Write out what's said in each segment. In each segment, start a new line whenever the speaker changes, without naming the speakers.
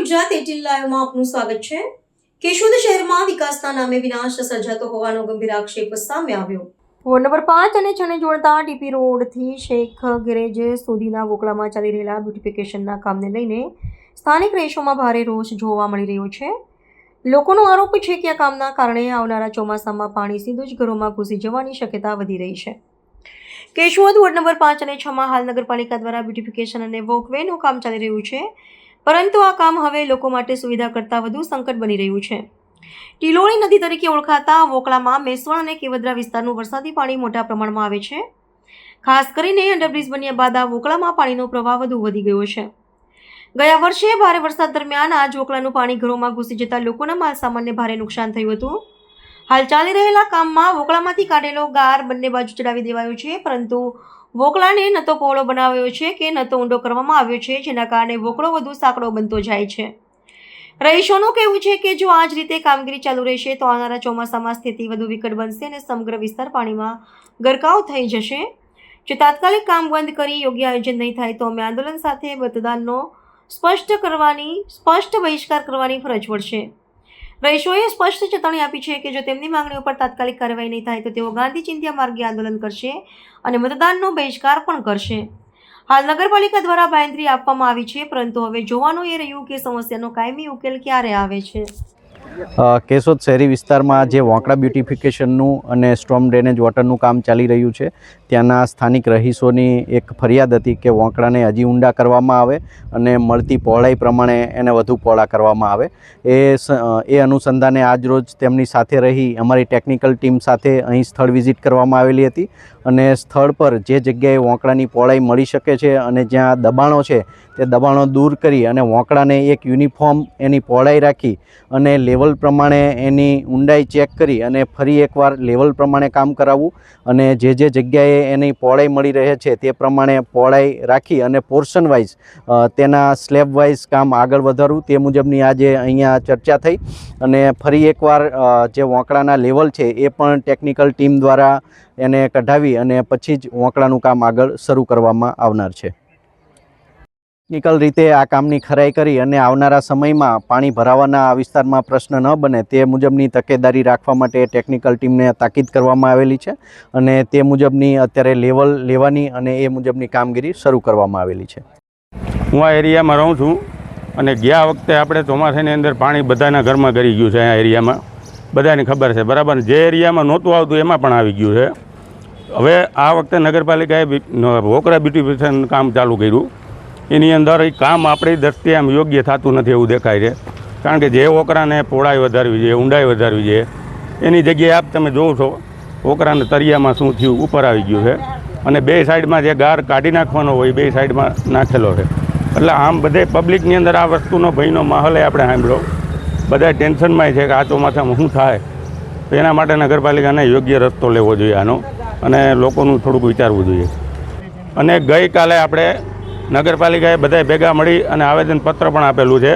ગુજરાત 18 લાઈવમાં આપનું સ્વાગત છે। કેશોદ શહેરમાં વિકાસના નામે વિનાશ સર્જાતો હોવાનો ગંભીર આક્ષેપ સામે આવ્યો। વોર્ડ નંબર 5 અને 6 ને જોડતા ડીપી રોડથી શેખ ગેરેજ સુધીના વોકળામાં ચાલી રહેલા બ્યુટિફિકેશનના કામને લઈને સ્થાનિક રહીશોમાં ભારે રોષ જોવા મળી રહ્યો છે। લોકોનો આરોપ છે કે આ કામના કારણે આવનારા ચોમાસામાં પાણી સીધું જ ઘરોમાં ઘૂસી જવાની શક્યતા વધી રહી છે। કેશોદ વોર્ડ નંબર 5 અને 6 માં હાલ નગરપાલિકા દ્વારા બ્યુટિફિકેશન અને વોકવેનું કામ ચાલી રહ્યું છે, પરંતુ આ કામ હવે લોકો માટે સુવિધા કરતાં વધુ સંકટ બની રહ્યું છે। ટિલોળી નદી તરીકે ઓળખાતા વોકળામાં મેસવણ અને કેવદરા વિસ્તારનું વરસાદી પાણી મોટા પ્રમાણમાં આવે છે। ખાસ કરીને અંડરબ્રિજ બન્યા બાદ આ વોકળામાં પાણીનો પ્રવાહ વધુ વધી ગયો છે। ગયા વર્ષે ભારે વરસાદ દરમિયાન આ જ વોકળાનું પાણી ઘરોમાં ઘૂસી જતા લોકોના માલસામાનને ભારે નુકસાન થયું હતું। હાલ ચાલી રહેલા કામમાં વોકળામાંથી કાઢેલો ગાર બંને બાજુ ચડાવી દેવાયો છે, પરંતુ વોકળાને ન તો પહોળો બનાવ્યો છે કે ન તો ઊંડો કરવામાં આવ્યો છે, જેના કારણે વોકળો વધુ સાંકડો બનતો જાય છે। રહીશોનું કહેવું છે કે જો આ જ રીતે કામગીરી ચાલુ રહેશે તો આવનારા ચોમાસામાં સ્થિતિ વધુ વિકટ બનશે અને સમગ્ર વિસ્તાર પાણીમાં ગરકાવ થઈ જશે। જો તાત્કાલિક કામ બંધ કરી યોગ્ય આયોજન નહીં થાય તો અમે આંદોલન સાથે મતદાનનો સ્પષ્ટ બહિષ્કાર કરવાની ફરજ પડશે। રહીશોએ સ્પષ્ટ ચેતવણી આપી છે કે જો તેમની માંગણીઓ પર તાત્કાલિક કાર્યવાહી નહીં થાય તો તેઓ ગાંધી ચિંધ્યા માર્ગે આંદોલન કરશે અને મતદાનનો બહિષ્કાર પણ કરશે। હાલ નગરપાલિકા દ્વારા બાંહેધરી આપવામાં આવી છે, પરંતુ હવે જોવાનું એ રહ્યું કે સમસ્યાનો કાયમી ઉકેલ ક્યારે આવે છે।
કેશોદ શહેરી વિસ્તારમાં જે વોંકળા બ્યુટિફિકેશનનું અને સ્ટોર્મ ડ્રેનેજ વોટરનું કામ ચાલી રહ્યું છે, ત્યાંના સ્થાનિક રહીશોની એક ફરિયાદ હતી કે વોંકળાને હજી ઊંડા કરવામાં આવે અને મળતી પહોળાઈ પ્રમાણે એને વધુ પહોળા કરવામાં આવે। એ અનુસંધાને આજરોજ તેમની સાથે રહી અમારી ટેકનિકલ ટીમ સાથે અહીં સ્થળ વિઝિટ કરવામાં આવેલી હતી અને સ્થળ પર જે જગ્યાએ વોંકળાની પહોળાઈ મળી શકે છે અને જ્યાં દબાણો છે તે દબાણો દૂર કરી અને વોંકળાને એક યુનિફોર્મ એની પહોળાઈ રાખી અને લેવલ પ્રમાણે એની ઊંડાઈ ચેક કરી અને ફરી એકવાર લેવલ પ્રમાણે કામ કરાવવું અને જે જગ્યાએ એની પહોળાઈ મળી રહે છે તે પ્રમાણે પહોળાઈ રાખી અને પોર્શન વાઇઝ તેના સ્લેબ વાઇઝ કામ આગળ વધારવું, તે મુજબની આજે અહીંયા ચર્ચા થઈ અને ફરી એકવાર જે વોંકળાના લેવલ છે એ પણ ટેકનિકલ ટીમ દ્વારા એને કઢાવી અને પછી જ વોંકળાનું કામ આગળ શરૂ કરવામાં આવનાર છે। ટેકનિકલ રીતે આ કામની ખરાઈ કરી અને આવનારા સમયમાં પાણી ભરાવાના આ વિસ્તારમાં પ્રશ્ન ન બને તે મુજબની તકેદારી રાખવા માટે ટેકનિકલ ટીમને તાકીદ કરવામાં આવેલી છે અને તે મુજબની અત્યારે લેવલ લેવાની અને એ મુજબની કામગીરી શરૂ કરવામાં આવેલી છે।
હું આ એરિયામાં રહું છું અને ગયા વખતે આપણે ચોમાસાની અંદર પાણી બધાના ઘરમાં ગરી ગયું છે। આ એરિયામાં બધાને ખબર છે, બરાબર। જે એરિયામાં નહોતું આવતું એમાં પણ આવી ગયું છે। હવે આ વખતે નગરપાલિકાએ વોકળા બ્યુટિફિકેશન કામ ચાલુ કર્યું, એની અંદર એ કામ આપણી દ્રષ્ટિએ આમ યોગ્ય થતું નથી એવું દેખાય છે, કારણ કે જે વોકળાને પહોળાઈ વધારવી જોઈએ, ઊંડાઈ વધારવી જોઈએ, એની જગ્યાએ આપ તમે જોવો છો વોકળાને તરિયામાં શું થયું, ઉપર આવી ગયું છે અને બે સાઈડમાં જે ગાર કાઢી નાખવાનો હોય બે સાઈડમાં નાખેલો છે। એટલે આમ બધે પબ્લિકની અંદર આ વસ્તુનો ભયનો માહોલ આપણે સાંભળ્યો, બધા ટેન્શનમાં છે કે આ ચોમાસામાં શું થાય, તો એના માટે નગરપાલિકાને યોગ્ય રસ્તો લેવો જોઈએ આનો અને લોકોનું થોડુંક વિચારવું જોઈએ। અને ગઈકાલે આપણે નગરપાલિકાએ બધાએ ભેગા મળી અને આવેદનપત્ર પણ આપેલું છે,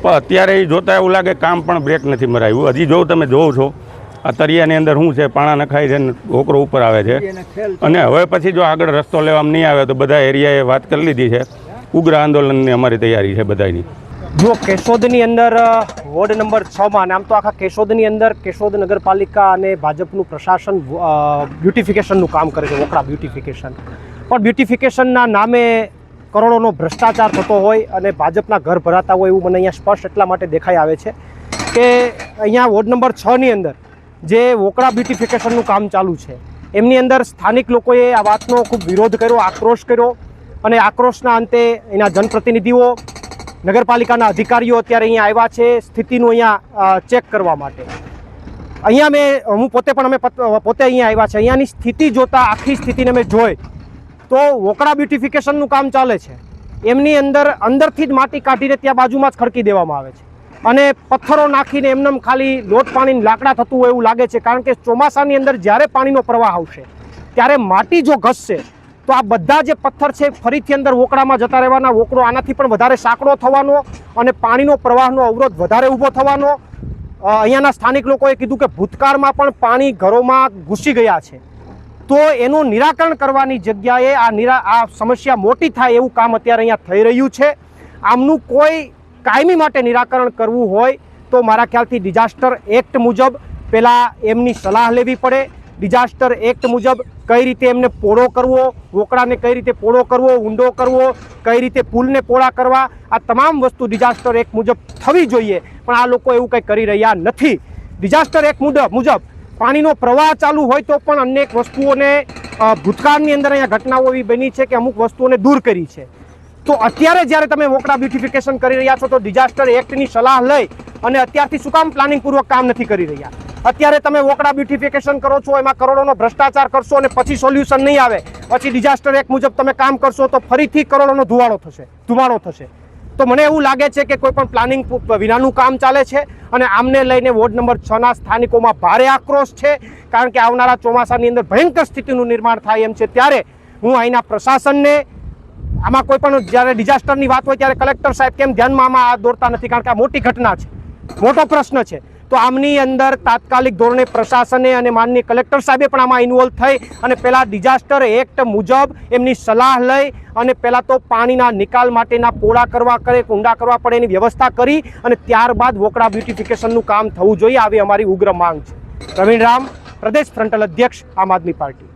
પણ અત્યારે એ જોતાં એવું લાગે કામ પણ બ્રેક નથી મરાવ્યું। હજી જો તમે જોવો છો આ તરિયાની અંદર શું છે, પાણા નખાય છે ને વોકરો ઉપર આવે છે અને હવે પછી જો આગળ રસ્તો લેવામાં નહીં આવે તો બધા એરિયાએ વાત કરી લીધી છે, ઉગ્ર આંદોલનની અમારી તૈયારી છે બધાની।
જો કેશોદની અંદર વોર્ડ નંબર 6માં આમ તો આખા કેશોદની અંદર કેશોદ નગરપાલિકા અને ભાજપનું પ્રશાસન બ્યુટિફિકેશનનું કામ કરે છે, વોકળા બ્યુટિફિકેશન, પણ બ્યુટિફિકેશનના નામે કરોડોનો ભ્રષ્ટાચાર થતો હોય અને ભાજપના ઘર ભરાતા હોય એવું મને અહીંયા સ્પષ્ટ એટલા માટે દેખાઈ આવે છે કે અહીંયા વોર્ડ નંબર 6ની અંદર જે વોકળા બ્યુટિફિકેશનનું કામ ચાલુ છે એમની અંદર સ્થાનિક લોકોએ આ વાતનો ખૂબ વિરોધ કર્યો, આક્રોશ કર્યો અને આક્રોશના અંતે એના જનપ્રતિનિધિઓ, નગરપાલિકાના અધિકારીઓ અત્યારે અહીંયા આવ્યા છે સ્થિતિનું અહીંયા ચેક કરવા માટે। અહીંયા હું પોતે અહીંયા આવ્યા છે, અહીંયાની સ્થિતિ જોતાં આખી સ્થિતિને મેં જોઈ તો વોકળા બ્યુટિફિકેશનનું કામ ચાલે છે, એમની અંદરથી જ માટી કાઢીને ત્યાં બાજુમાં જ ખડકી દેવામાં આવે છે અને પથ્થરો નાખીને એમનેમ ખાલી લોટ પાણીને લાકડા થતું હોય એવું લાગે છે, કારણ કે ચોમાસાની અંદર જ્યારે પાણીનો પ્રવાહ આવશે ત્યારે માટી જો ઘસશે તો આ બધા જે પથ્થર છે ફરીથી અંદર વોકળામાં જતા રહેવાના, વોકળો આનાથી પણ વધારે સાંકડો થવાનો અને પાણીનો પ્રવાહનો અવરોધ વધારે ઊભો થવાનો। અહીંયાના સ્થાનિક લોકોએ કીધું કે ભૂતકાળમાં પણ પાણી ઘરોમાં ઘૂસી ગયા છે, તો એનું નિરાકરણ કરવાની જગ્યાએ આ સમસ્યા મોટી થાય એવું કામ અત્યારે અહીંયા થઈ રહ્યું છે। આમનું કોઈ કાયમી માટે નિરાકરણ કરવું હોય તો મારા ખ્યાલથી ડિઝાસ્ટર એક્ટ મુજબ પહેલાં એમની સલાહ લેવી પડે. ડિઝાસ્ટર એક્ટ મુજબ કઈ રીતે એમને પોળો કરવો, વોકળાને કઈ રીતે પોળો કરવો, ઊંડો કરવો, કઈ રીતે પુલને પોળા કરવા, આ તમામ વસ્તુ ડિઝાસ્ટર એક્ટ મુજબ થવી જોઈએ. પણ આ લોકો એવું કંઈ કરી રહ્યા નથી. ડિઝાસ્ટર એક્ટ મુજબ પાણીનો પ્રવાહ ચાલુ હોય તો પણ અનેક વસ્તુઓને ભૂતકાળની અંદર અહીંયા ઘટનાઓ એવી બની છે કે અમુક વસ્તુઓને દૂર કરી છે. તો અત્યારે જ્યારે તમે વોકળા બ્યુટિફિકેશન કરી રહ્યા છો તો ડિઝાસ્ટર એક્ટની સલાહ લઈ અને અત્યારથી શું કામ પ્લાનિંગપૂર્વક કામ નથી કરી રહ્યા? અત્યારે તમે વોકળા બ્યુટિફિકેશન કરો છો, એમાં કરોડોનો ભ્રષ્ટાચાર કરશો અને પછી સોલ્યુશન નહીં આવે, પછી ડિઝાસ્ટર એક્ટ મુજબ તમે કામ કરશો તો ફરીથી કરોડોનો ધુમાડો થશે. તો મને એવું લાગે છે કે કોઈ પણ પ્લાનિંગ વિનાનું કામ ચાલે છે અને આમને લઈને વોર્ડ નંબર 6ના સ્થાનિકોમાં ભારે આક્રોશ છે. કારણ કે આવનારા ચોમાસાની અંદર ભયંકર સ્થિતિનું નિર્માણ થાય એમ છે. ત્યારે હું અહીંના પ્રશાસનને આમાં કોઈ પણ જ્યારે ડિઝાસ્ટરની વાત હોય ત્યારે કલેક્ટર સાહેબ કેમ ધ્યાનમાં આમાં હાથ દોરતા નથી? કારણ કે આ મોટી ઘટના છે, મોટો પ્રશ્ન છે. તો આમની અંદર તાત્કાલિક ધોરણે પ્રશાસને અને માનનીય કલેક્ટર સાહેબે પણ આમાં ઇન્વોલ્વ થઈ અને પહેલાં ડિઝાસ્ટર એક્ટ મુજબ એમની સલાહ લઈ અને પહેલાં તો પાણીના નિકાલ માટેના પોળા કરવા ઊંડા કરવા પડે એની વ્યવસ્થા કરી અને ત્યારબાદ વોકળા બ્યુટિફિકેશનનું કામ થવું જોઈએ. આવી અમારી ઉગ્ર માંગ છે. પ્રવીણ રામ, પ્રદેશ ફ્રન્ટલ અધ્યક્ષ, આમ આદમી પાર્ટી.